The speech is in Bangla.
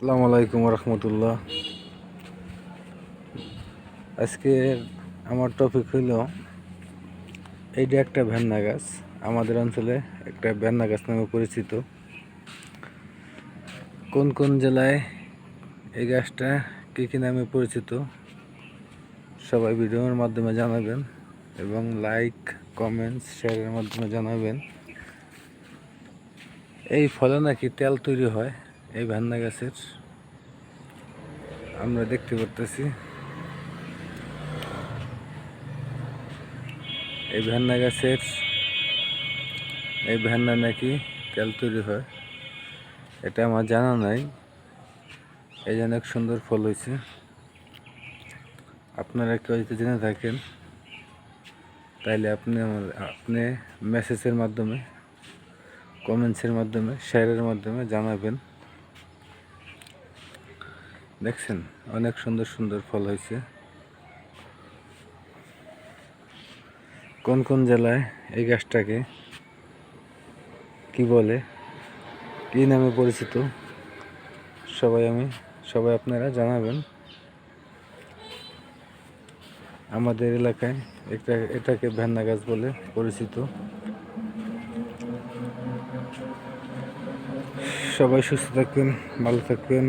আসসালামু আলাইকুম রহমতুল্লাহ। আজকে আমার টপিক হইল এইটা একটা ভেন্না গাছ। আমাদের অঞ্চলে একটা ভেন্না গাছ নামে পরিচিত। কোন কোন জেলায় এই গাছটা কী কী নামে পরিচিত সবাই ভিডিওর মাধ্যমে জানাবেন এবং লাইক কমেন্টস শেয়ারের মাধ্যমে জানাবেন। এই ফলে নাকি তেল তৈরি হয় এই ভেন্না গাছের, আমরা দেখতে পারতেছি। এই ভেন্না নাকি তেল তৈরি হয়, এটা আমার জানা নাই। এই জন্য এক সুন্দর ফল হয়েছে। আপনারা কেউ যদি জেনে থাকেন তাইলে আপনি মেসেজের মাধ্যমে, কমেন্টসের মাধ্যমে, শেয়ারের মাধ্যমে জানাবেন। দেখছেন অনেক সুন্দর সুন্দর ফল হয়েছে। কোন কোন জেলায় এই গাছটাকে কি বলে, কি নামে পরিচিত সবাই আপনারা জানাবেন। আমাদের এলাকায় এটাকে ভেন্না গাছ বলে পরিচিত। সবাই সুস্থ থাকবেন, ভালো থাকবেন।